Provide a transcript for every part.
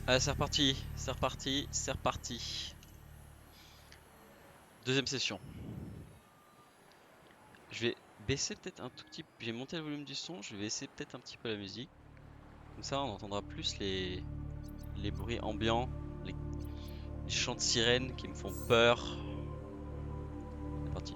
Allez, c'est reparti, c'est reparti, c'est reparti. Deuxième session. Je vais baisser peut-être un tout petit peu. J'ai monté le volume du son, je vais baisser peut-être un petit peu la musique. Comme ça, on entendra plus les bruits ambiants, les chants de sirènes qui me font peur. C'est parti.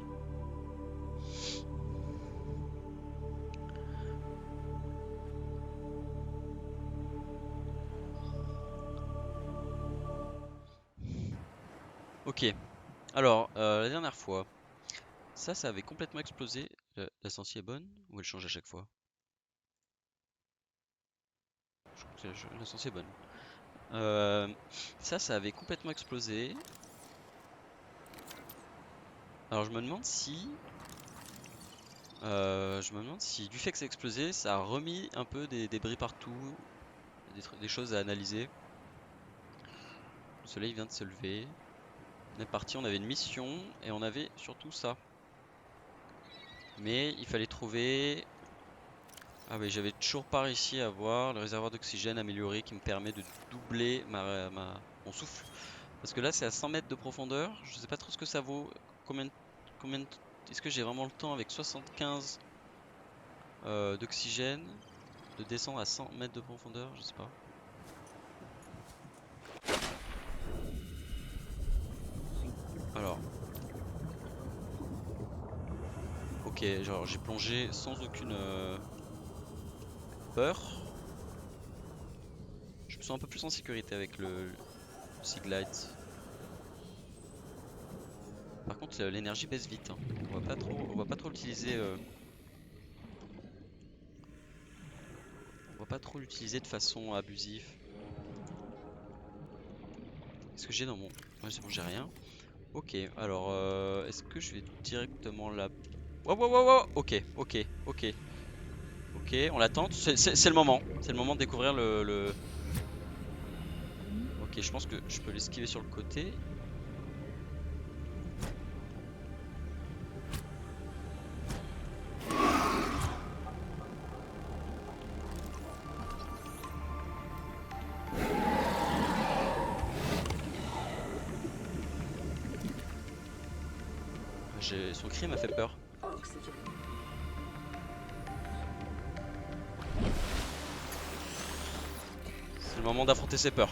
Ok, alors, la dernière fois, ça avait complètement explosé. La sensi est bonne ou elle change à chaque fois? Je crois que la sensi est bonne. Euh, ça avait complètement explosé. Alors je me demande si du fait que ça a explosé, ça a remis un peu des débris partout, des choses à analyser. Le soleil vient de se lever. On est parti, on avait une mission et on avait surtout ça. Mais il fallait trouver. Ah oui, j'avais toujours pas réussi à voir le réservoir d'oxygène amélioré qui me permet de doubler mon souffle. Parce que là, c'est à 100 mètres de profondeur. Je sais pas trop ce que ça vaut. Combien, combien, est-ce que j'ai vraiment le temps avec 75 d'oxygène de descendre à 100 mètres de profondeur? Je sais pas. Alors, ok, genre j'ai plongé sans aucune peur. Je me sens un peu plus en sécurité avec le Seaglide. Par contre, l'énergie baisse vite, hein. On va pas trop l'utiliser. On va pas trop l'utiliser de façon abusive. Est-ce que j'ai dans mon... Ouais, c'est bon, j'ai rien. Ok, alors est-ce que je vais directement là... Wow, wow, wow, wow. Ok, ok, ok, ok, on l'attend. C'est le moment. C'est le moment de découvrir Ok, je pense que je peux l'esquiver sur le côté. Son cri m'a fait peur. C'est le moment d'affronter ses peurs.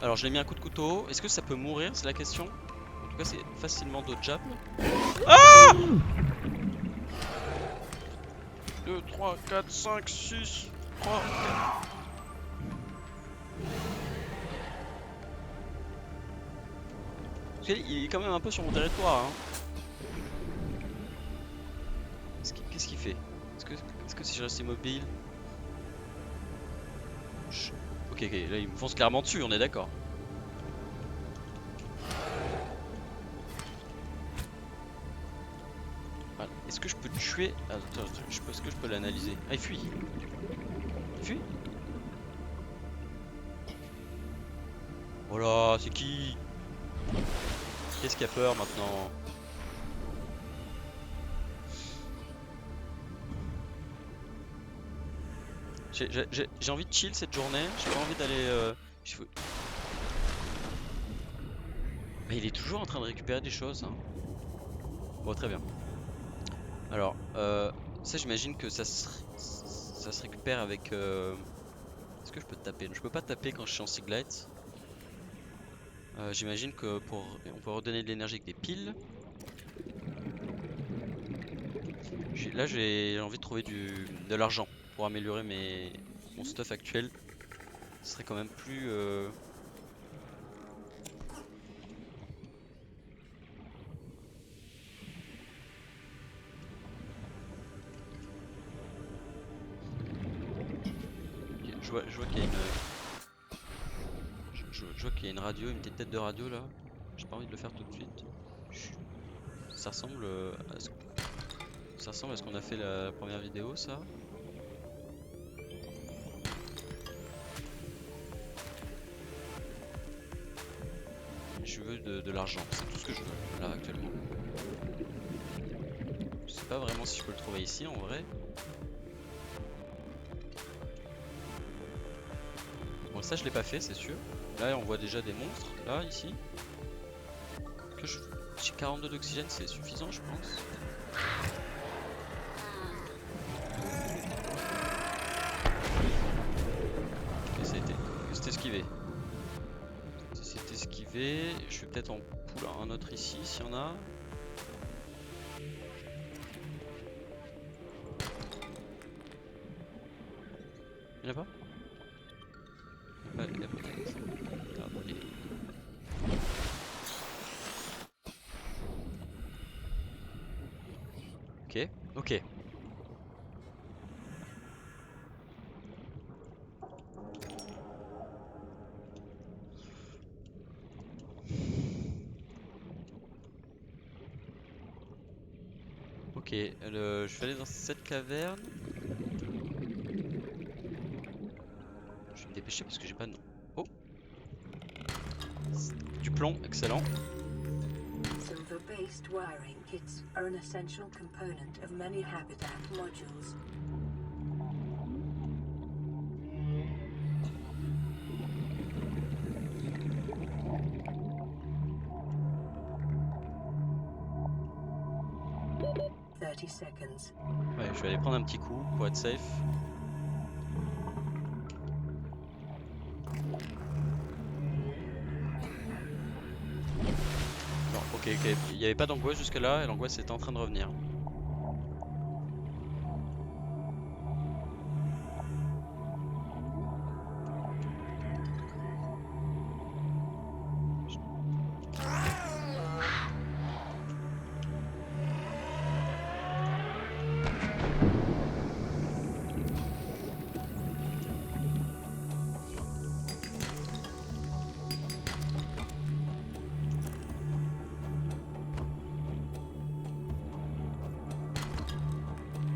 Alors, je l'ai mis un coup de couteau. Est-ce que ça peut mourir? C'est la question. En tout cas, c'est facilement dodgeable. Ah! 2, 3, 4, 5, 6, 3, 4. Il est quand même un peu sur mon territoire, hein. Qu'est-ce qu'il fait? Est-ce que si je reste immobile... je- Ok, ok, là il me fonce clairement dessus, on est d'accord. Voilà. Est-ce que je peux tuer... Attends, est-ce que je peux l'analyser? Ah, il fuit. Il fuit? Oh là, c'est qui? Qu'est-ce qui a peur maintenant? J'ai envie de chill cette journée, j'ai pas envie d'aller... je veux- Mais il est toujours en train de récupérer des choses, hein. Bon, très bien. Alors, ça j'imagine que ça se récupère avec... Est-ce que je peux taper? Je peux pas taper quand je suis en Siglite. J'imagine que on peut redonner de l'énergie avec des piles. Là j'ai envie de trouver de l'argent pour améliorer mon stuff actuel. Ce serait quand même plus... ok, je vois qu'il y a je vois qu'il y a une radio, une petite tête de radio là. J'ai pas envie de le faire tout de suite. Chut. Ça ressemble à ce qu'on a fait la première vidéo, ça. Je veux de l'argent, c'est tout ce que je veux là actuellement. Je sais pas vraiment si je peux le trouver ici en vrai. Bon, Bon, ça je l'ai pas fait, c'est sûr. Là on voit déjà des monstres, là, ici. Que j'ai 42 d'oxygène, c'est suffisant je pense. Ok, ça a été. C'est esquivé. C'est esquivé. Je vais peut-être en poule un autre ici, s'il y en a. Il y en a pas? Il y a pas peut-être. Ah, bon, ok, ok. Ok, je vais aller dans cette caverne. Je vais me dépêcher parce que j'ai pas de... Oh! Du plomb, excellent. Silver-based wiring kits are an essential component of many habitat modules. Seconds. Ouais, je vais aller prendre un petit coup pour être safe. Non, ok, ok. Il n'y avait pas d'angoisse jusque là et l'angoisse était en train de revenir.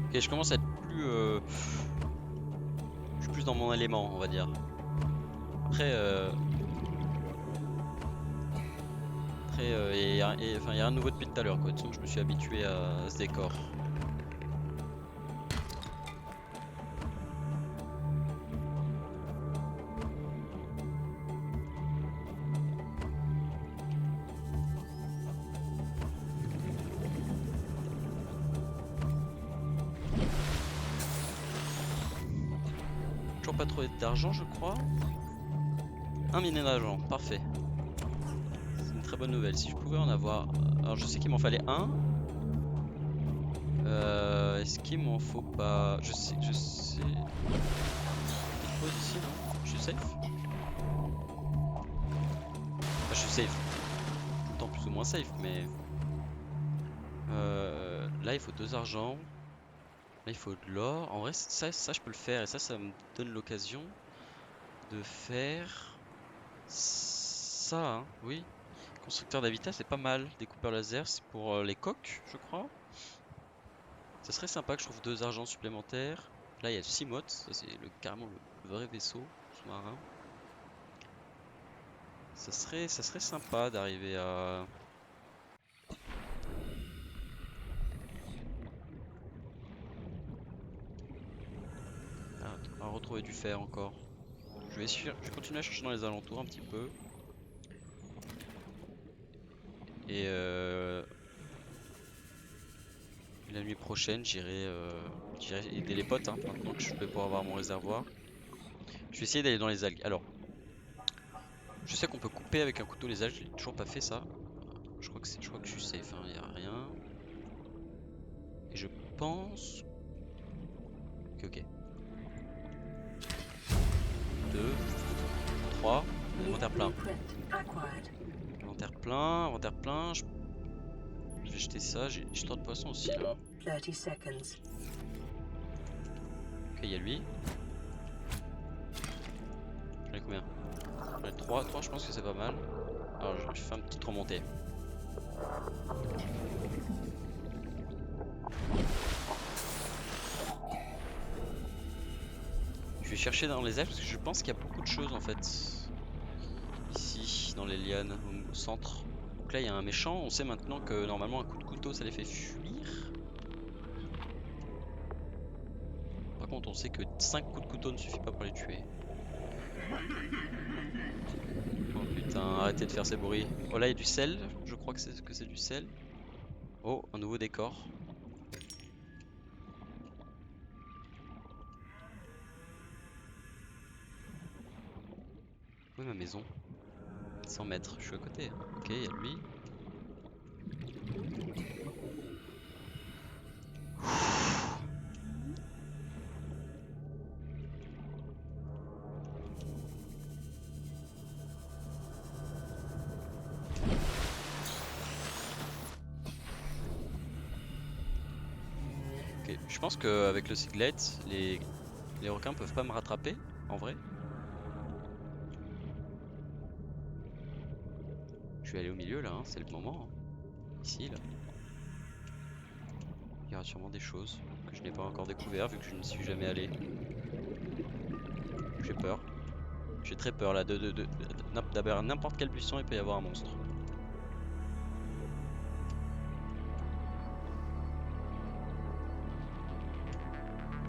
Ok, je commence à être plus... je suis plus dans mon élément, on va dire. Après... Après, il y a rien de nouveau depuis tout à l'heure, quoi. De toute façon, je me suis habitué à ce décor. Toujours pas trouvé d'argent, je crois. Un minet d'argent, parfait. C'est une très bonne nouvelle. Si je pouvais en avoir... Alors, je sais qu'il m'en fallait un. Est-ce qu'il m'en faut pas... Je sais... Petite pause ici, non? Je suis safe? Enfin, je suis safe. Tout le temps plus ou moins safe, mais... là, il faut 2 argents. Là, il faut de l'or. En vrai, ça, je peux le faire. Et ça me donne l'occasion de faire... Ça, hein, oui. Constructeur d'habitat, c'est pas mal. Découpeur laser, c'est pour les coques, je crois. Ça serait sympa que je trouve 2 argents supplémentaires. Là, il y a le Seamoth, ça c'est carrément le vrai vaisseau sous-marin. Ça serait sympa d'arriver à... à retrouver du fer encore. Je vais continuer à chercher dans les alentours un petit peu. Et la nuit prochaine, j'irai aider les potes, hein, maintenant que je vais pouvoir avoir mon réservoir. Je vais essayer d'aller dans les algues. Alors, je sais qu'on peut couper avec un couteau les algues, j'ai toujours pas fait ça. Je crois que je suis safe, hein, y a rien. Et je pense... Ok, ok. 2, 3, inventaire plein. Inventaire plein, inventaire plein. Je vais jeter ça, j'ai trop de poissons aussi là. 30 seconds. Ok, il y a lui. J'en ai combien? J'en ai 3, je pense que c'est pas mal. Alors je fais une petite remontée. Je vais chercher dans les ailes parce que je pense qu'il y a beaucoup de choses en fait. Ici, dans les lianes, au centre. Donc là il y a un méchant, on sait maintenant que normalement un coup de couteau ça les fait fuir. Par contre on sait que 5 coups de couteau ne suffit pas pour les tuer. Oh putain, arrêtez de faire ces bruits. Oh là, il y a du sel. Je crois que c'est du sel. Oh, un nouveau décor. Où est ma maison? 100 mètres, je suis à côté. Ok, il y a lui. Ok, je pense qu'avec le Siglet, les requins peuvent pas me rattraper, en vrai. Je vais aller au milieu là, hein, c'est le moment. Hein. Ici, là. Il y aura sûrement des choses que je n'ai pas encore découvert vu que je ne suis jamais allé. J'ai peur. J'ai très peur là d'avoir n'importe quel buisson, il peut y avoir un monstre.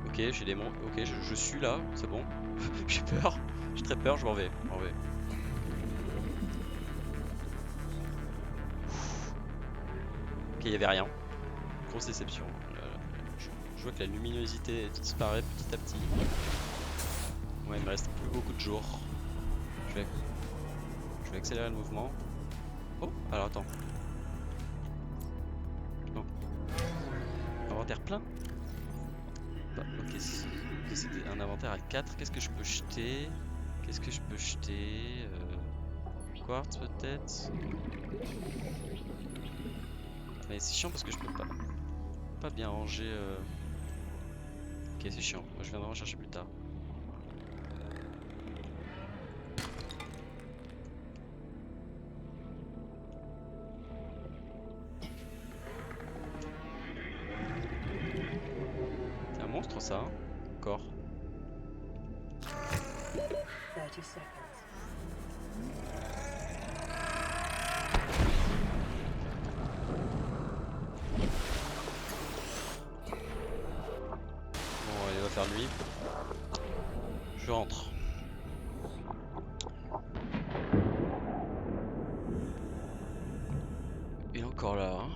Ok, j'ai des monstres. Ok, je suis là, c'est bon. J'ai peur. J'ai très peur, je m'en vais. Ok, il y avait rien. Grosse déception. Je vois que la luminosité disparaît petit à petit. Ouais, il me reste plus beaucoup de jours. Je vais accélérer le mouvement. Oh, alors attends. Non. Inventaire plein? Bah, ok, c'était un inventaire à 4. Qu'est-ce que je peux jeter? Quartz peut-être? Mais c'est chiant parce que je peux pas bien ranger. Ok, c'est chiant. Moi je viendrai en chercher plus tard. C'est un monstre ça, hein? Encore. 30 seconds. Bon, il va faire nuit. Je rentre. Il est encore là. Hein.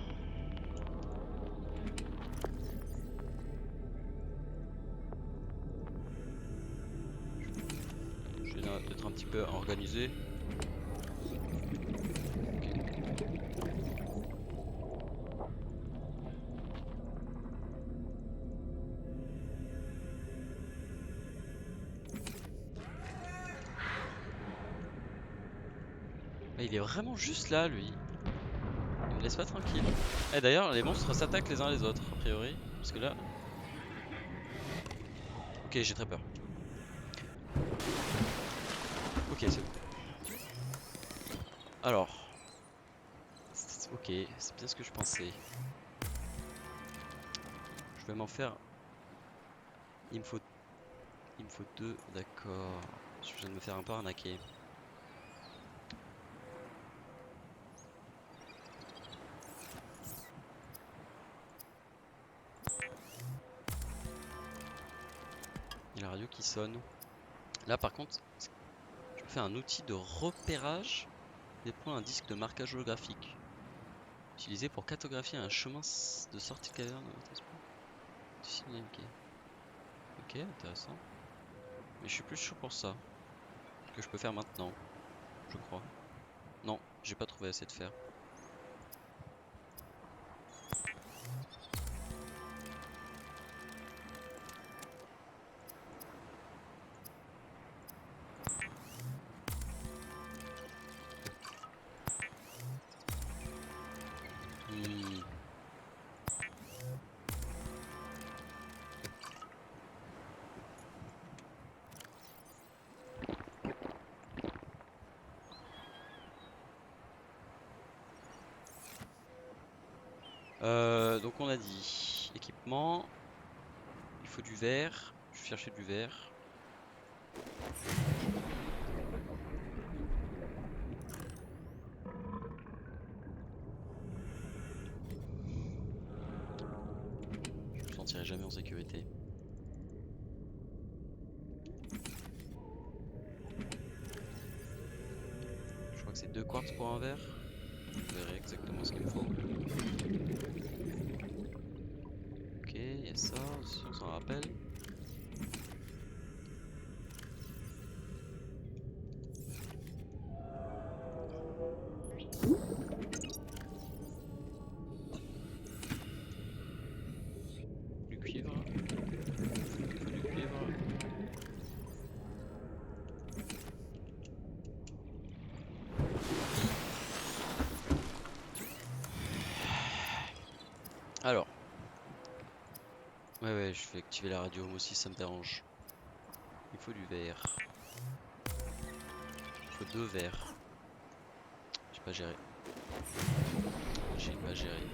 Je vais être un petit peu organisé. Ah, il est vraiment juste là, lui. Il me laisse pas tranquille. Et d'ailleurs, les monstres s'attaquent les uns les autres, a priori. Parce que là... Ok, j'ai très peur. Ok, c'est bon. Alors... Ok, c'est bien ce que je pensais. Je vais m'en faire... Il me faut deux, d'accord. Je viens de me faire un peu arnaquer. Il y a la radio qui sonne. Là par contre, je me fais un outil de repérage déploie un disque de marquage holographique. Utilisé pour cartographier un chemin de sortie de caverne. Ok, intéressant. Mais je suis plus chaud pour ça. Que je peux faire maintenant, je crois. Non, j'ai pas trouvé assez de fer. Hmm. Donc on a dit équipement. Il faut du verre. Je vais chercher du verre. Je me sentirai jamais en sécurité. c'est 2 quartz pour un verre. Vous verrez exactement ce qu'il me faut. Ok, il y a ça aussi, on s'en rappelle. Du cuivre. Il faut du cuivre. Alors. Ouais, je vais activer la radio, moi aussi ça me dérange. Il faut du verre. Il faut 2 verres. J'ai pas géré. J'ai pas géré.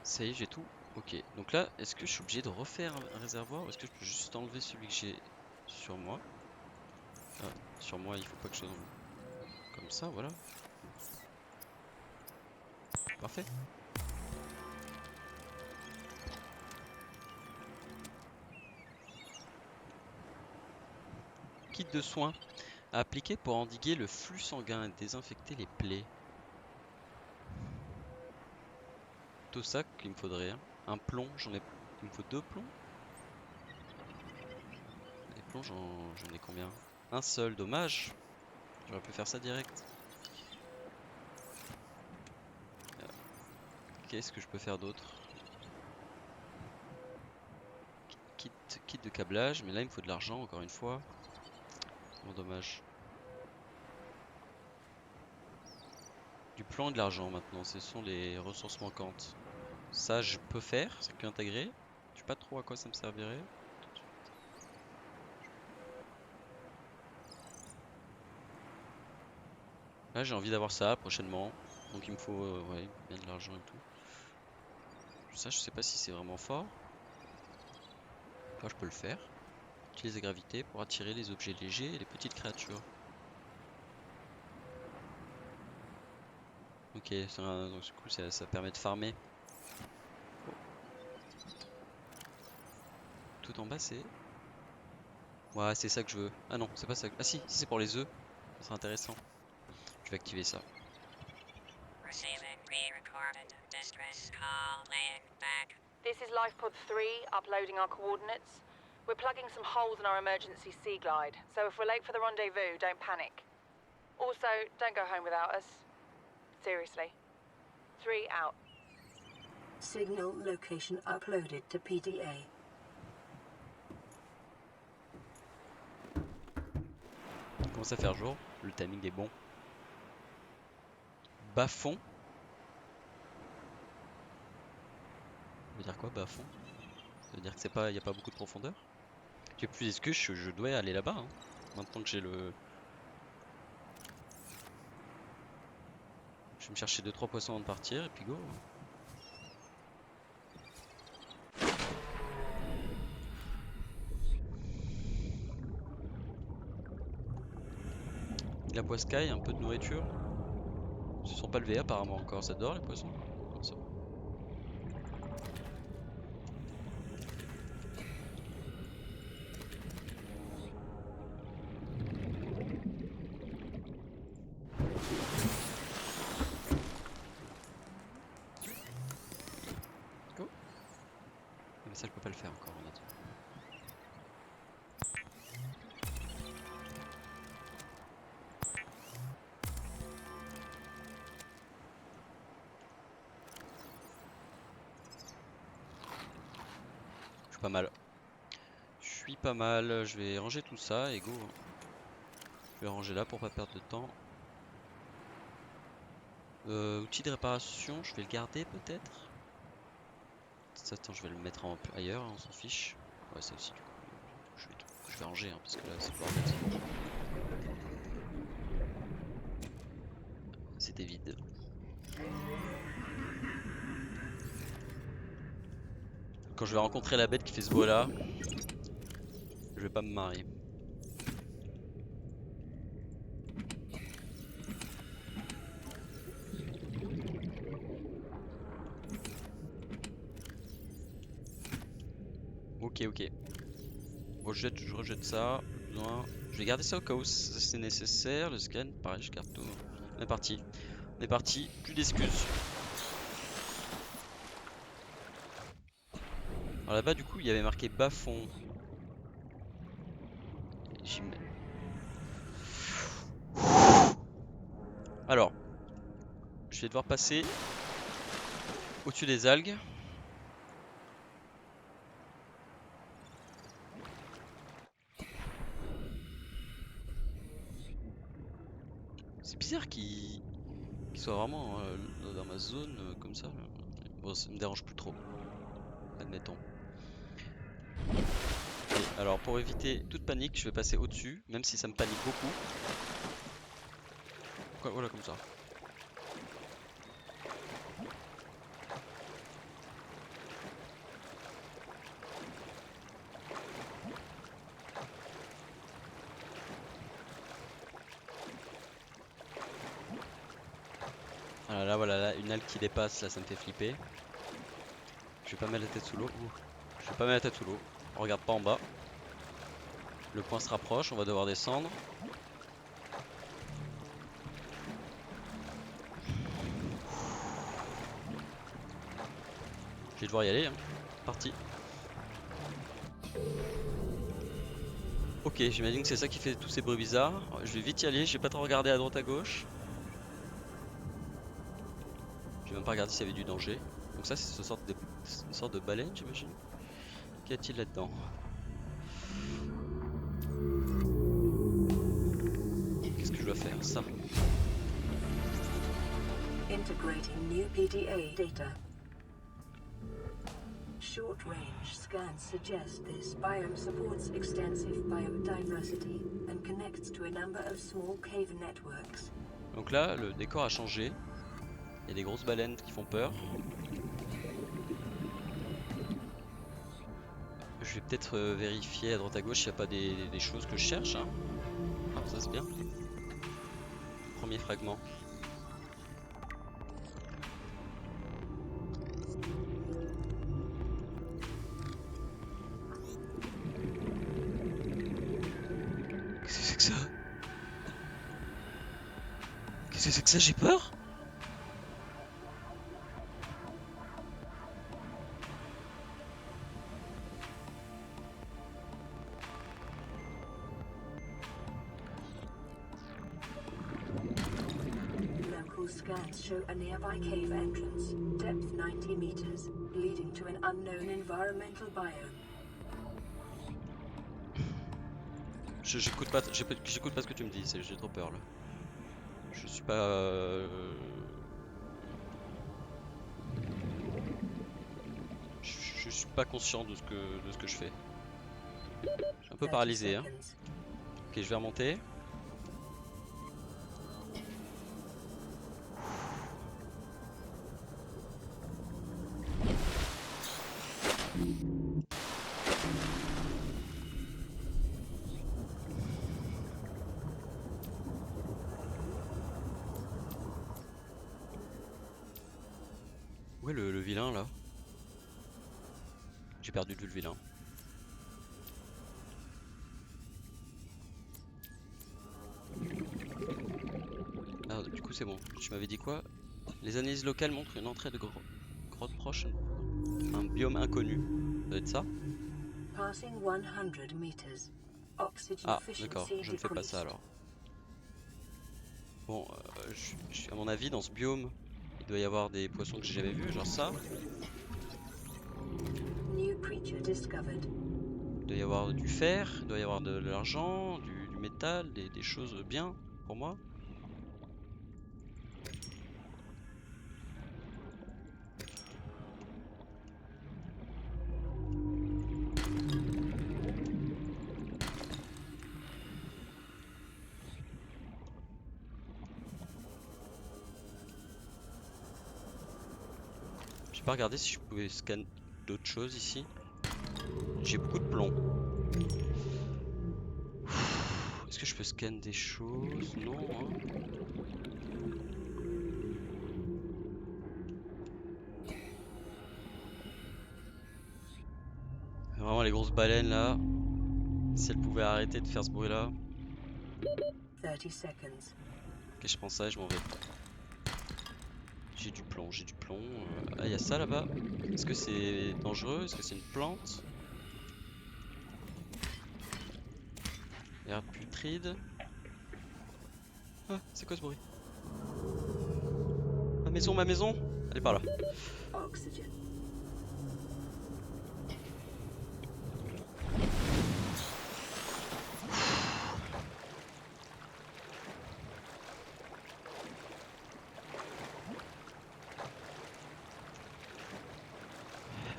Ça y est, j'ai tout. Ok, donc là, est-ce que je suis obligé de refaire un réservoir ou est-ce que je peux juste enlever celui que j'ai sur moi? Ah, sur moi, il faut pas que je sois comme ça, voilà. Parfait. Kit de soins à appliquer pour endiguer le flux sanguin et désinfecter les plaies. Tout ça qu'il me faudrait. Hein. Un plomb, il me faut 2 plombs. Les plombs, j'en ai combien? Un seul, dommage. J'aurais pu faire ça direct. Qu'est-ce que je peux faire d'autre? Kit de câblage, mais là il me faut de l'argent encore une fois. Bon, dommage. Du plomb et de l'argent maintenant, ce sont les ressources manquantes. Ça je peux faire, c'est que intégré. Je sais pas trop à quoi ça me servirait. Là j'ai envie d'avoir ça prochainement. Donc il me faut ouais, bien de l'argent et tout. Ça je sais pas si c'est vraiment fort. Enfin je peux le faire. Utiliser gravité pour attirer les objets légers et les petites créatures. Ok, donc du coup ça permet de farmer. Oh. Tout en bas c'est... Ouais c'est ça que je veux. Ah non c'est pas ça. Ah si c'est pour les œufs. Ça serait intéressant. Je vais activer ça. Receiving pre-recorded distress call, laying back. This is Lifepod 3, uploading our coordinates. We're plugging some holes in our emergency sea glide, so if we're late for the rendezvous, don't panic. Also, don't go home without us. Seriously. 3 out. Signal location uploaded to PDA. Il commence à faire jour, le timing est bon. Bas-fond. Ça veut dire quoi bas-fond? Ça veut dire que c'est pas, y a pas beaucoup de profondeur? Tu plus est-ce que je dois aller là-bas hein, maintenant que j'ai le... Je vais me chercher 2-3 poissons avant de partir et puis go. La poiscaille, un peu de nourriture. Ils se sont pas levés apparemment encore, ça dort les poissons? Non, ça va. Go. Mais ça je peux pas le faire encore honnêtement. Je suis pas mal. Je suis pas mal, je vais ranger tout ça et go. Je vais ranger là pour pas perdre de temps. Outil de réparation, je vais le garder peut-être. Attends, je vais le mettre ailleurs, on s'en fiche. Ouais, ça aussi du coup. Je vais ranger hein, parce que là c'est le bordel. C'était vide. Quand je vais rencontrer la bête qui fait ce bruit là, vais pas me marier. Ok, ok. Bon, je rejette ça. Besoin. Je vais garder ça au cas où c'est nécessaire. Le scan, pareil, je garde tout. On est parti. On est parti. Plus d'excuses. Alors là-bas, du coup, il y avait marqué bas fond. Alors, je vais devoir passer au-dessus des algues. C'est bizarre qu'il soit vraiment dans ma zone comme ça. Bon, ça me dérange plus trop. Admettons. Et alors, pour éviter toute panique, je vais passer au-dessus, même si ça me panique beaucoup. Voilà, comme ça. Ah là, voilà, là, une algue qui dépasse, là, ça me fait flipper. Je vais pas mettre la tête sous l'eau. Je vais pas mettre la tête sous l'eau. On regarde pas en bas. Le point se rapproche, on va devoir descendre. Je vais devoir y aller, hein. Parti. Ok, j'imagine que c'est ça qui fait tous ces bruits bizarres. Je vais vite y aller, je vais pas trop regarder à droite à gauche. Je vais même pas regarder s'il y avait du danger. Donc ça, c'est une sorte de baleine, j'imagine. Qu'y a-t-il là-dedans? Qu'est-ce que je dois faire? Ça. Integrating new PDA data. Short-range scans suggest this biome supports extensive biodiversity and connects to a number of small cave networks. Donc là, le décor a changé. Il y a des grosses baleines qui font peur. Je vais peut-être vérifier à droite à gauche s'il n'y a pas des choses que je cherche. Hein. Ah, ça c'est bien. Premier fragment. Qu'est-ce que c'est que ça? Qu'est-ce que c'est que ça? J'ai peur? Local scans show a nearby cave entrance, depth 90 meters, leading to an unknown environmental biome. J'écoute pas ce que tu me dis, j'ai trop peur là. Je suis pas... Je suis pas conscient de ce que je fais. Je suis un peu 30 paralysé, hein. seconds. Ok, je vais remonter. Où est le vilain là? J'ai perdu de vue le vilain. Ah, du coup c'est bon. Tu m'avais dit quoi? Les analyses locales montrent une entrée de grotte proche. Un biome inconnu. Ça doit être ça? Passing 100 meters. Oxygen Ah, d'accord. efficiency Je ne fais pas ça decreased. alors. Bon, à mon avis, dans ce biome, il doit y avoir des poissons que j'ai jamais vus, genre ça. New creature discovered. Il doit y avoir du fer, il doit y avoir de l'argent, du métal, des choses bien pour moi. J'ai pas regardé si je pouvais scanner d'autres choses ici. J'ai beaucoup de plomb. que je peux scanner des choses? Non, hein. Vraiment les grosses baleines là, si elles pouvaient arrêter de faire ce bruit là. 30 seconds. Ok, je pense ça et je m'en vais. J'ai du plomb, j'ai du plomb. Ah, il y a ça là-bas. Est-ce que c'est dangereux? Est-ce que c'est une plante? Herbe putride. Ah, c'est quoi ce bruit? Ma maison, ma maison! Elle est par là. Oxygen.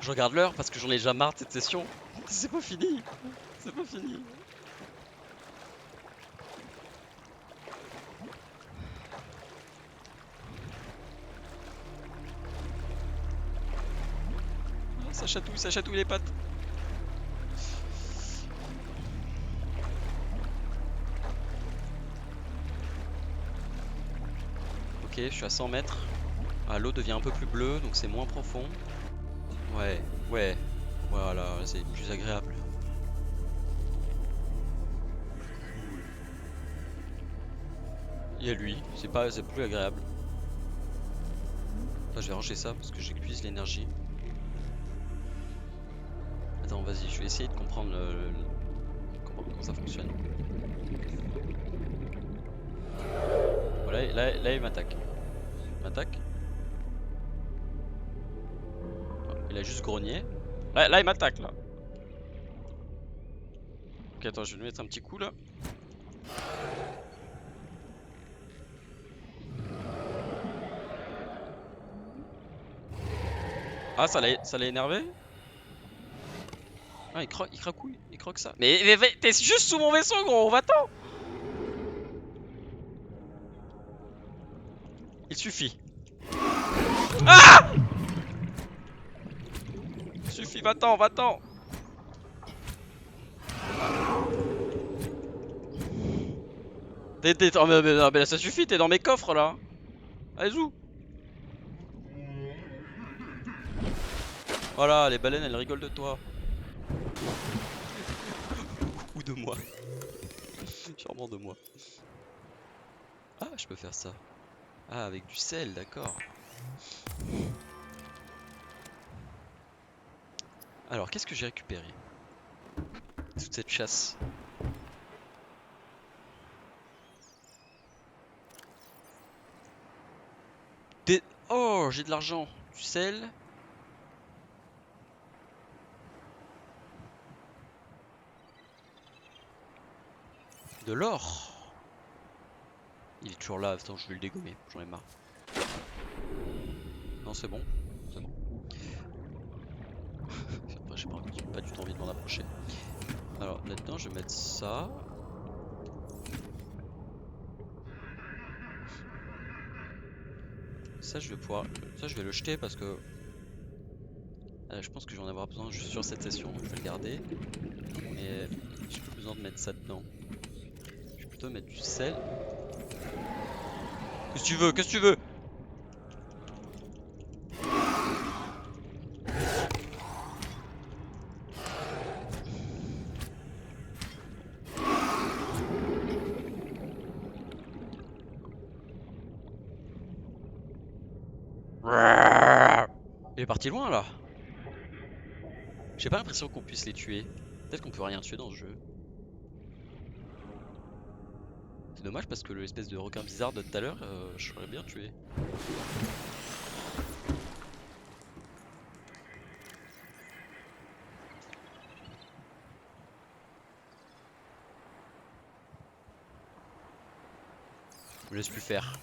Je regarde l'heure parce que j'en ai déjà marre de cette session. C'est pas fini. C'est pas fini. Ah, ça chatouille les pattes. Ok, je suis à 100 mètres. Ah, l'eau devient un peu plus bleue, donc c'est moins profond. Ouais, ouais. Voilà, c'est plus agréable. Il y a lui, c'est plus agréable. Là, je vais ranger ça parce que j'épuise l'énergie. Attends, vas-y, je vais essayer de comprendre comment ça fonctionne. Voilà, là il m'attaque. Il m'attaque. Oh, il a juste grogné. Là il m'attaque là. Ok, attends, je vais lui mettre un petit coup là. Ah, ça l'a énervé? Ah, il cracouille, il croque ça. Mais t'es juste sous mon vaisseau, gros, va-t'en! Il suffit. Ah! Il suffit, va-t'en, va-t'en! Oh, mais là, ça suffit, t'es dans mes coffres là. Allez, où? Voilà, les baleines elles rigolent de toi. Ou de moi. Sûrement de moi. Ah, je peux faire ça. Ah, avec du sel, d'accord. Alors, qu'est-ce que j'ai récupéré? Toute cette chasse. Oh, j'ai de l'argent. Du sel. De l'or. Il est toujours là, attends, je vais le dégommer, j'en ai marre. Non, c'est bon, c'est bon. Après, j'ai pas du tout envie de m'en approcher. Alors, là-dedans, je vais mettre ça. Ça, je vais pouvoir. Ça, je vais le jeter parce que. Je pense que je vais en avoir besoin juste sur cette session, donc je vais le garder. Mais j'ai plus besoin de mettre ça dedans. Je vais plutôt mettre du sel. Qu'est-ce que tu veux? Qu'est-ce que tu veux? Il est parti loin là. J'ai pas l'impression qu'on puisse les tuer. Peut-être qu'on peut rien tuer dans ce jeu. C'est dommage parce que l'espèce de requin bizarre de tout à l'heure, je l'aurais bien tué. Je me laisse plus faire.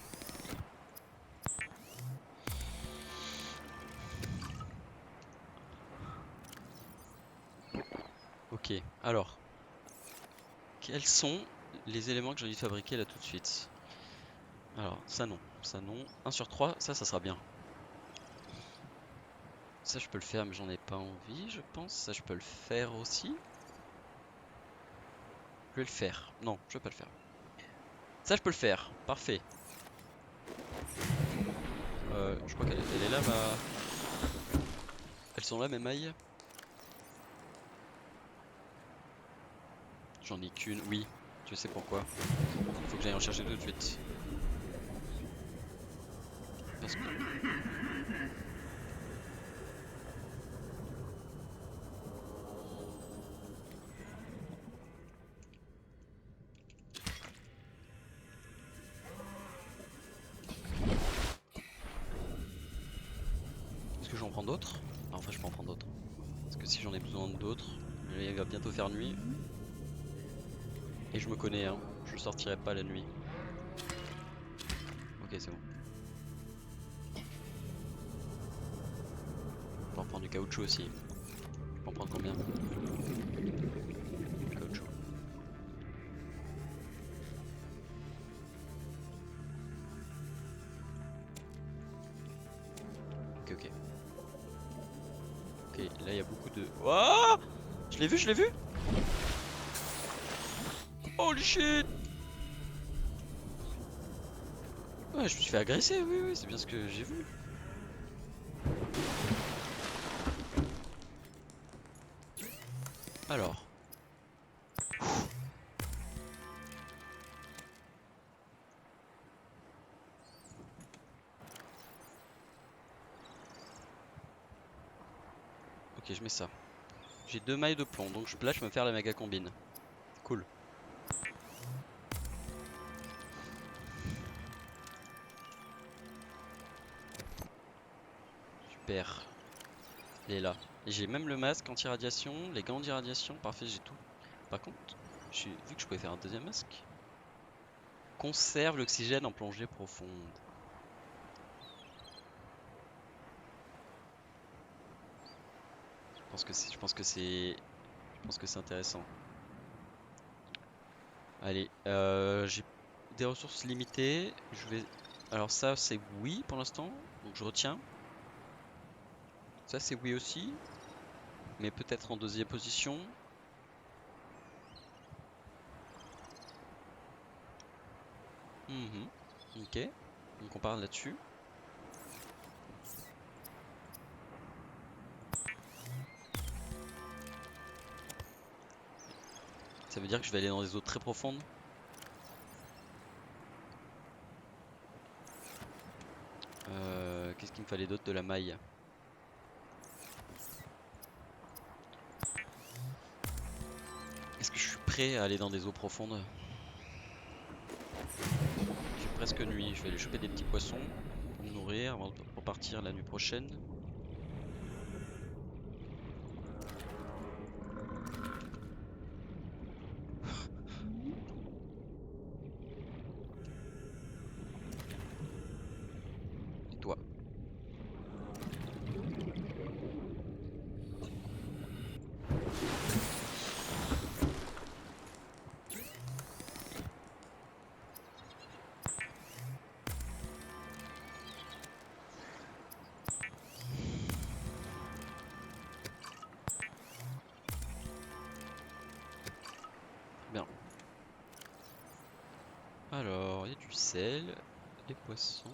Ok, alors. Quels sont les éléments que j'ai envie de fabriquer là tout de suite? Alors, ça non, ça non. 1 sur 3, ça sera bien. Ça je peux le faire mais j'en ai pas envie je pense. Ça je peux le faire aussi. Je vais le faire. Non, je vais pas le faire. Ça, je peux le faire. Parfait. Je crois qu'elle est là, Elles sont là, mes mailles. J'en ai qu'une, oui. Je sais pourquoi. Il faut que j'aille en chercher tout de suite. Parce que... Est-ce que j'en prends d'autres? Ah, en fait, je peux en prendre d'autres. Parce que si j'en ai besoin d'autres, il va bientôt faire nuit. Et je me connais, hein. Je sortirai pas la nuit. Ok, c'est bon. Je peux en prendre du caoutchouc aussi. Je peux en prendre combien? Du caoutchouc. Ok, ok. Ok, là il y a beaucoup de... Oh, je l'ai vu, je l'ai vu. Holy shit. Ouais, je me suis fait agresser, oui, oui, c'est bien ce que j'ai vu. Alors. Ok, je mets ça. J'ai 2 mailles de plomb, donc là je peux me faire la méga combine. Cool. Super. Il est là. Et j'ai même le masque anti-radiation, les gants anti-radiation, parfait, j'ai tout. Par contre, j'ai vu que je pouvais faire un deuxième masque. Conserve l'oxygène en plongée profonde. Je pense que c'est intéressant. Allez, j'ai des ressources limitées. Alors ça c'est oui pour l'instant, donc je retiens. Ça c'est oui aussi, mais peut-être en deuxième position. Ok, donc on parle là-dessus. Ça veut dire que je vais aller dans des eaux très profondes. Qu'est-ce qu'il me fallait d'autre de la maille? Est-ce que je suis prêt à aller dans des eaux profondes? Il fait presque nuit, je vais aller choper des petits poissons pour me nourrir avant de repartir la nuit prochaine. Et toi? Bien. Alors, il y a du sel, des poissons.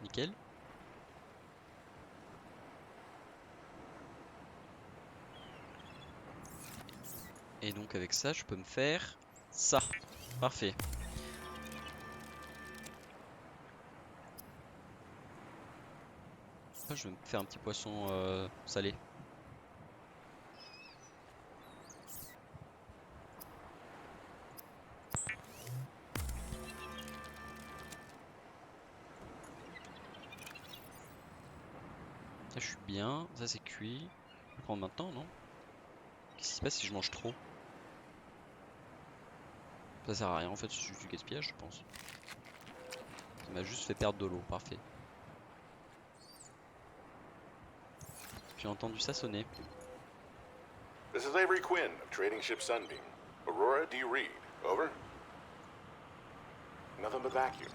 Nickel. Et donc avec ça, je peux me faire ça. Parfait. Ah, je vais me faire un petit poisson salé. Ça, je suis bien. Ça, c'est cuit. Je vais le prendre maintenant, non? Qu'est-ce qui se passe si je mange trop? Ça sert à rien, en fait, c'est juste du gaspillage, je pense. Ça m'a juste fait perdre de l'eau, parfait. J'ai entendu ça sonner. This is Avery Quinn of Trading Ship Sunbeam. Aurora D. Reed, over. Nothing but vacuum.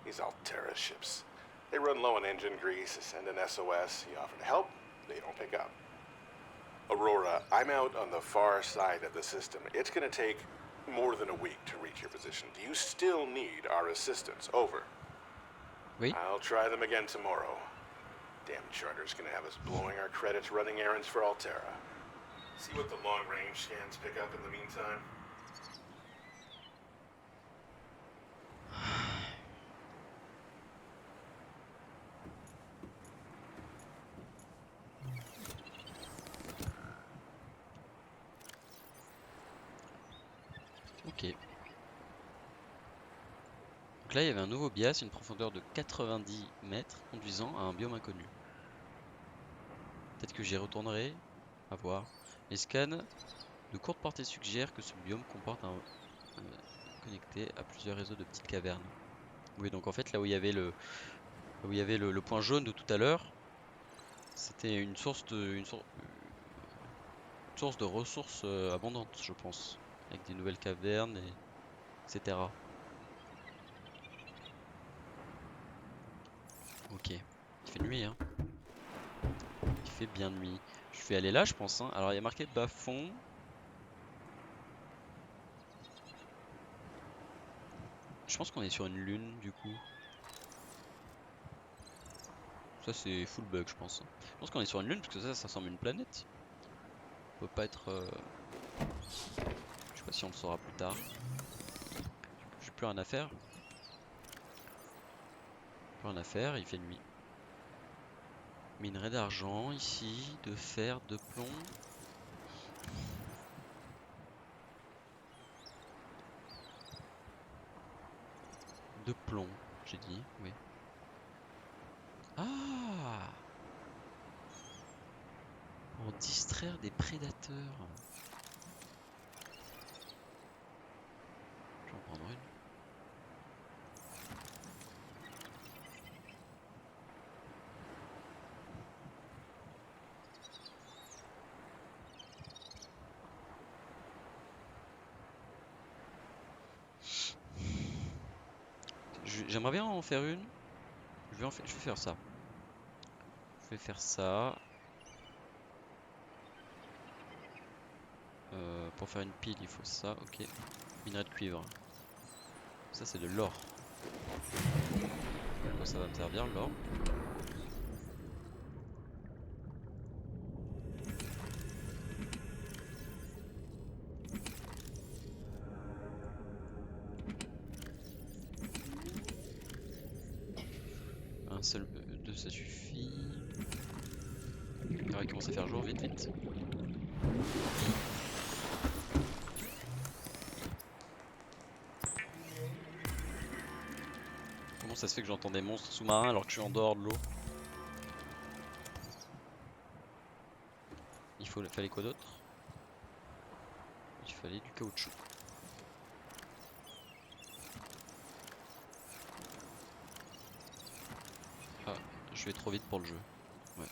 These Alterra ships. They run low on engine grease, send an SOS, you offer to help, they don't pick up. Aurora, I'm out on the far side of the system. It's gonna take more than a week to reach your position. Do you still need our assistance? Over. Oui. I'll try them again tomorrow. Damn charter's gonna have us blowing our credits running errands for Alterra. See what the long-range scans pick up in the meantime. Ok. Donc là, il y avait un nouveau bias, une profondeur de 90 mètres, conduisant à un biome inconnu. Peut-être que j'y retournerai, à voir. Les scans de courte portée suggèrent que ce biome comporte un connecté à plusieurs réseaux de petites cavernes. Oui, donc en fait, là où il y avait le point jaune de tout à l'heure, c'était une source de ressources abondantes, je pense, avec des nouvelles cavernes, etc. Ok, il fait nuit, hein. Il fait bien nuit. Je vais aller là, je pense, hein. Alors, il y a marqué bas-fond. Je pense qu'on est sur une lune, du coup. Ça, c'est full bug, je pense. Je pense qu'on est sur une lune, parce que ça ressemble à une planète. On peut pas être... Je sais pas si on le saura plus tard. J'ai plus rien à faire. Plus rien à faire, il fait nuit. Minerai d'argent, ici, de fer, de plomb. De plomb, j'ai dit, oui. Ah! Pour distraire des prédateurs. Je vais en prendre une. J'aimerais bien en faire une. Je vais faire ça. Je vais faire ça. Pour faire une pile, il faut ça. Ok. Minerai de cuivre. Ça, c'est de l'or. À quoi ça va me servir, l'or? Un seul, deux, ça suffit. Alors, il commence à faire jour, vite, vite. Comment ça se fait que j'entends des monstres sous-marins alors que je suis en dehors de l'eau? Fallait quoi d'autre? Il fallait du caoutchouc. Ah, je vais trop vite pour le jeu. Ouais.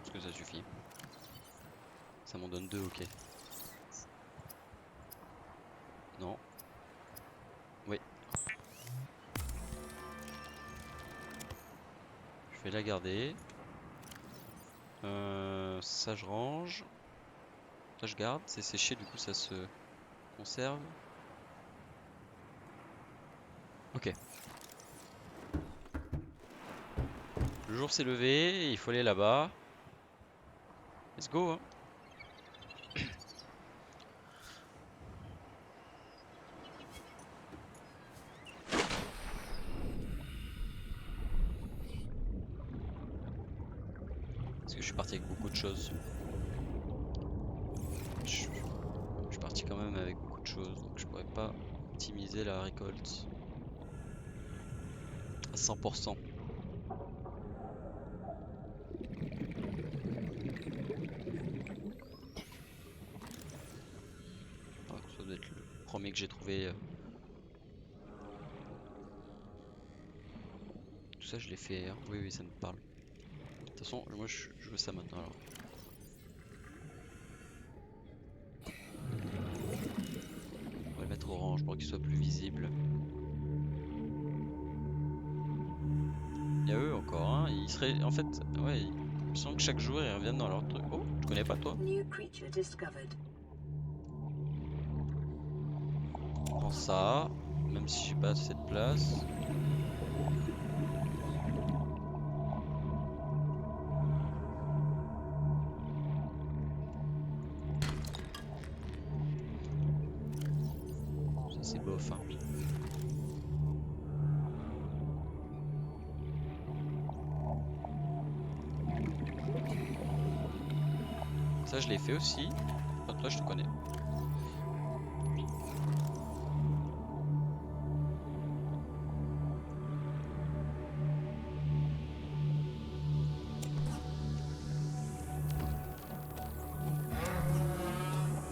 Est-ce que ça suffit? Ça m'en donne deux, ok. Non. Oui. Je vais la garder. Ça je range. Ça je garde. C'est séché, du coup ça se conserve. Ok. Le jour s'est levé, il faut aller là-bas. Let's go, hein. Parce que je suis parti avec beaucoup de choses. Je suis parti quand même avec beaucoup de choses, donc je pourrais pas optimiser la récolte à 100%. Ah, ça doit être le premier que j'ai trouvé. Tout ça je l'ai fait, hein. Oui, oui, ça me parle. De toute façon, moi je veux ça maintenant alors. m'arrange pour qu'il soit plus visible. Il y a eux encore, hein. Ils seraient. En fait, ouais, il me semble que chaque jour ils reviennent dans leur truc. Oh, je connais pas toi. New creature discovered. Prends ça, même si j'ai pas assez de place. Ça c'est bof, hein. Ça je l'ai fait aussi. Enfin, toi je te connais.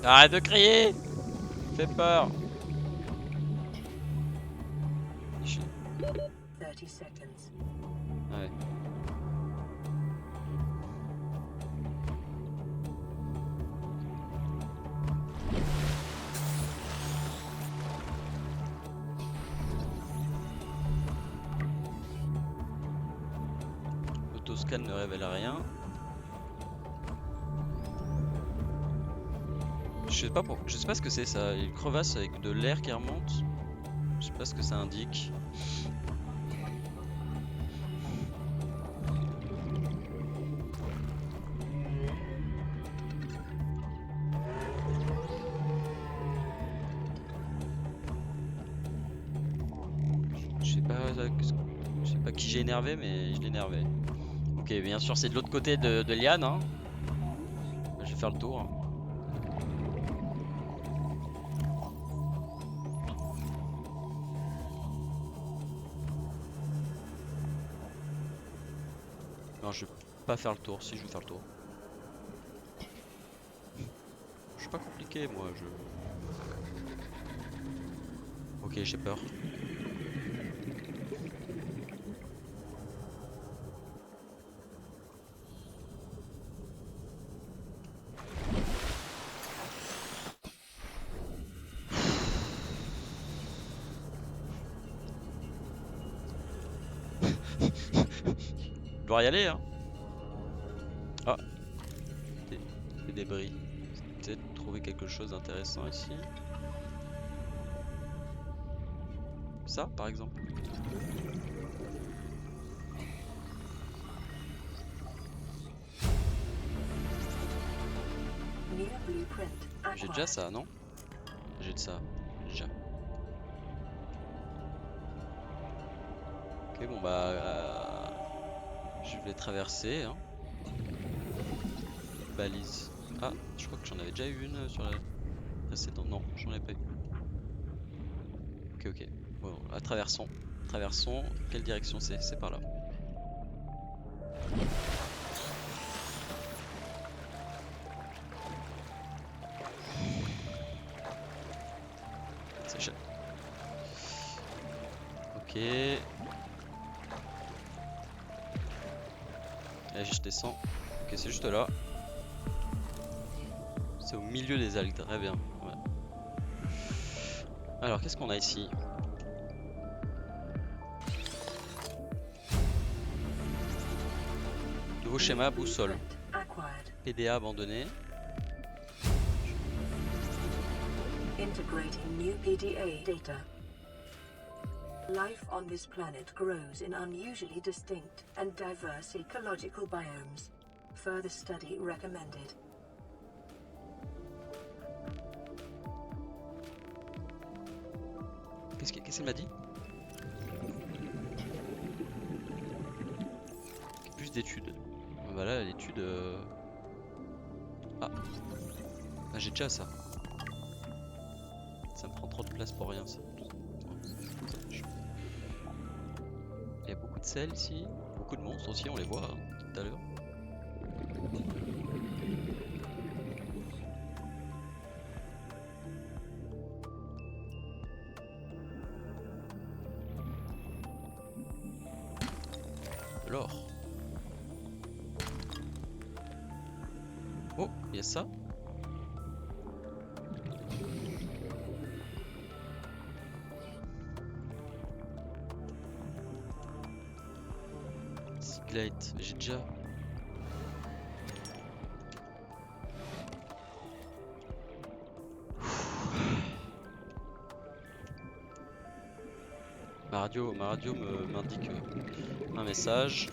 Arrête de crier! Fais peur! Chi- 30 seconds. Ouais. L'autoscan ne révèle rien. Je sais pas ce que c'est ça, une crevasse avec de l'air qui remonte. Je sais pas ce que ça indique. Je sais pas qui j'ai énervé, mais je l'ai énervé. Ok, bien sûr c'est de l'autre côté de Liane, hein. Je vais faire le tour. Non, je vais pas faire le tour. Si, je vais faire le tour. Je suis pas compliqué, moi. Ok, j'ai peur. Je dois y aller, hein. Ah, des débris. Peut-être trouver quelque chose d'intéressant ici. Ça, par exemple. New blueprint J'ai déjà acquired. ça, non? J'ai de ça. Déjà. Ok, bon bah... je vais traverser, hein. Balise. Ah, je crois que j'en avais déjà eu une sur la précédente. Non, j'en ai pas eu. Ok, ok. Bon, là, traversons. Traversons. Quelle direction c'est? C'est par là. C'est cher. Ok. Là, je descends. Ok, c'est juste là. C'est au milieu des algues. Très bien. Ouais. Alors, qu'est-ce qu'on a ici? Nouveau schéma, boussole. Acquired. PDA abandonné. Integrating new PDA data. Life on this planet grows in unusually distinct and diverse ecological biomes. Further study recommended. Qu'est-ce qu'elle m'a dit? Plus d'études. Voilà l'étude. Ah. Ah, j'ai déjà ça. Ça me prend trop de place pour rien ça. Il y a beaucoup de sel ici. Beaucoup de monstres aussi, on les voit hein, tout à l'heure. De l'or. Oh, il y a ça. Daylight. J'ai déjà. Ma radio m'indique un message.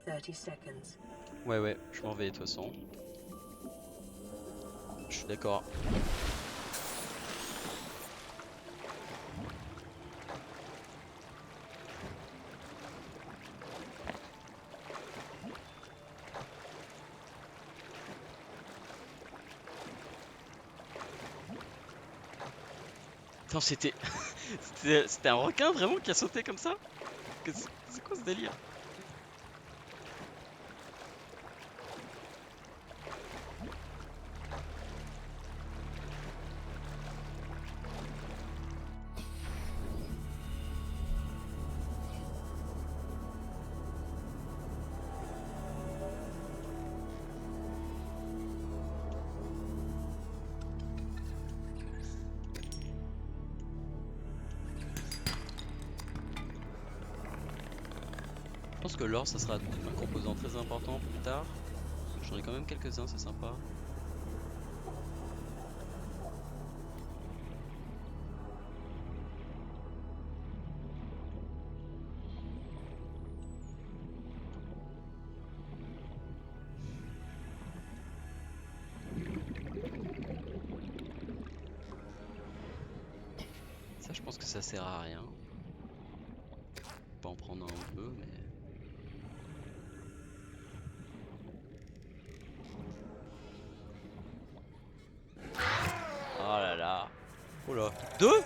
30 seconds. Ouais, je m'en vais de toute façon. Je suis d'accord. Attends, c'était un requin vraiment qui a sauté comme ça? C'est quoi ce délire? Je pense que l'or, ça sera un composant très important plus tard. J'en ai quand même quelques-uns, c'est sympa. Ça, je pense que ça sert à rien. On peut en prendre un peu, mais... Oh là là. Oh là. Deux?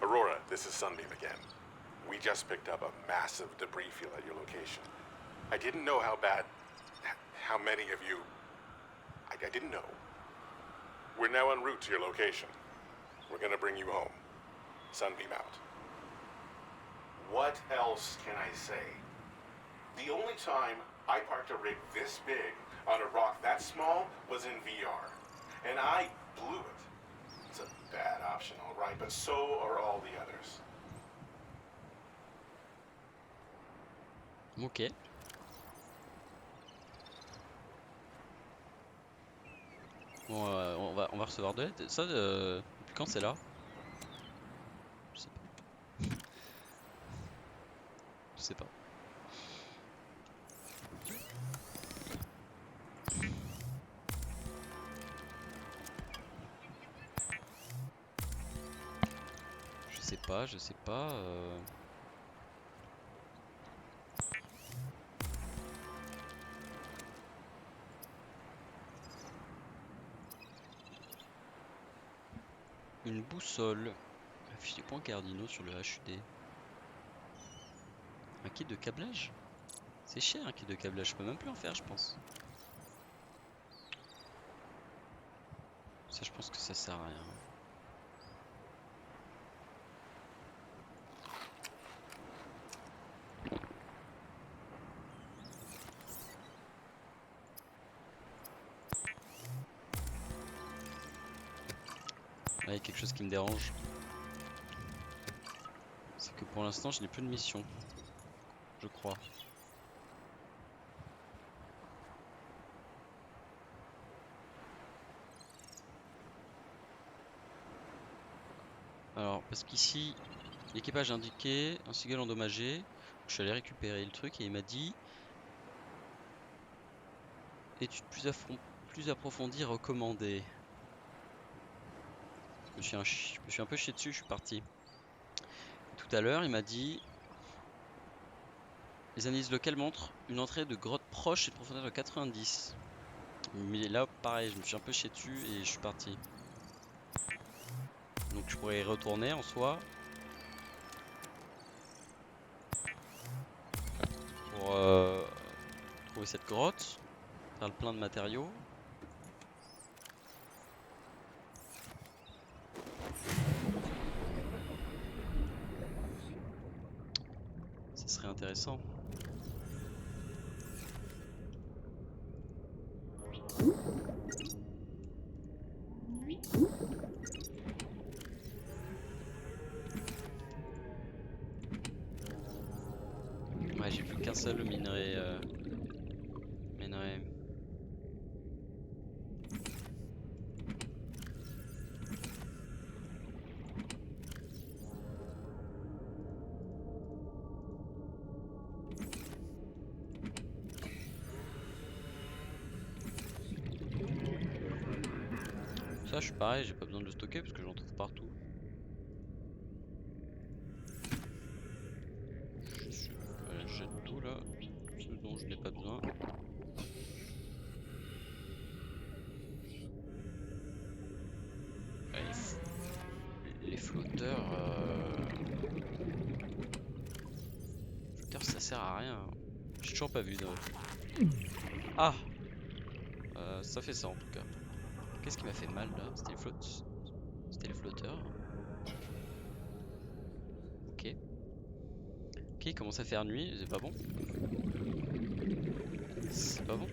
Aurora, this is Sunbeam again. We just picked up a massive debris field at your location. I didn't know how many of you... I didn't know. We're now en route to your location. We're gonna bring you home. Sunbeam out. What else can I say? The only time I parked a rig this big on a rock that small was in VR. And I blew it. It's a bad option, all right, but so are all the others. Ok. Bon, on va recevoir de l'aide. Ça, depuis quand c'est là? Je sais pas. Je sais pas. Je sais pas. Une boussole. Affiche des points cardinaux sur le HUD. Un kit de câblage? C'est cher un kit de câblage, je peux même plus en faire, je pense. Ça, je pense que ça sert à rien. Là, il y a quelque chose qui me dérange. C'est que pour l'instant, je n'ai plus de mission. Je crois. Alors, parce qu'ici, l'équipage indiqué, un Seagull endommagé. Je suis allé récupérer le truc et il m'a dit étude plus approfondie recommandée. Je me suis un peu chié dessus, je suis parti. Tout à l'heure, il m'a dit les analyses locales montrent une entrée de grotte proche et de profondeur de 90. Mais là, pareil, je me suis un peu chié dessus et je suis parti. Donc je pourrais y retourner en soi. Pour trouver cette grotte. Faire le plein de matériaux. Ce serait intéressant. Ouais, j'ai plus qu'un seul minerai. Minerai. Ça, je suis pareil, j'ai pas besoin de le stocker parce que j'en trouve partout. Je jette tout là, ce dont je n'ai pas besoin. Ouais, les flotteurs, flotteurs, ça sert à rien. J'ai toujours pas vu de. Ah, ça fait ça en tout cas. Qu'est-ce qui m'a fait mal là? C'était les flottes. C'était les flotteurs. Ok. Ok, il commence à faire nuit, c'est pas bon. C'est pas bon.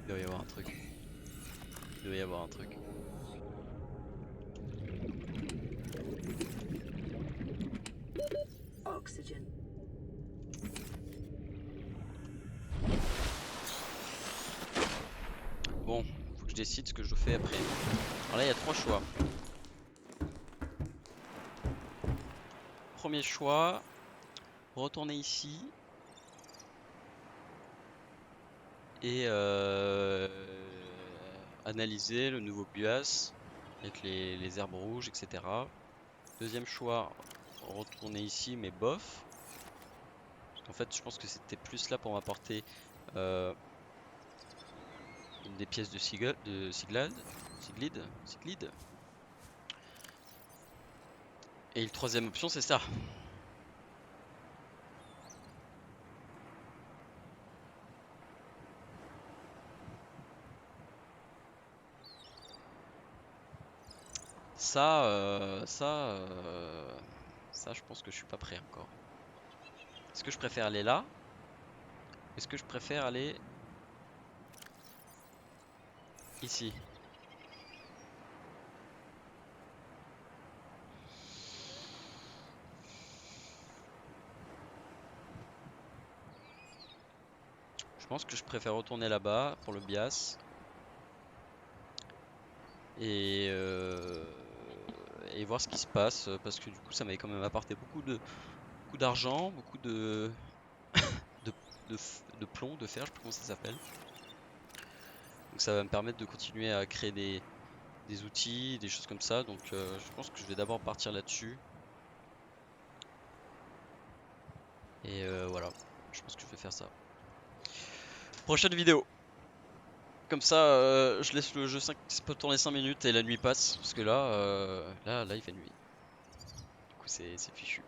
Il doit y avoir un truc. Il doit y avoir un truc. Oxygen. Bon, faut que je décide ce que je fais après. Alors là, il y a 3 choix. Premier choix, retourner ici. Et analyser le nouveau BIOS avec les herbes rouges, etc. Deuxième choix, retourner ici, mais bof. En fait, je pense que c'était plus là pour m'apporter des pièces de Siglid. Et la troisième option, c'est ça. Ça, je pense que je suis pas prêt encore. Est-ce que je préfère aller là? Est-ce que je préfère aller ici? Je pense que je préfère retourner là-bas pour le bias. Et voir ce qui se passe parce que du coup ça m'avait quand même apporté beaucoup d'argent, beaucoup de de plomb, de fer, je sais pas comment ça s'appelle. Donc ça va me permettre de continuer à créer des outils, des choses comme ça. Donc je pense que je vais d'abord partir là-dessus. Et voilà, je pense que je vais faire ça. Prochaine vidéo. Comme ça, je laisse le jeu peut tourner 5 minutes et la nuit passe. Parce que là, là il fait nuit. Du coup c'est fichu.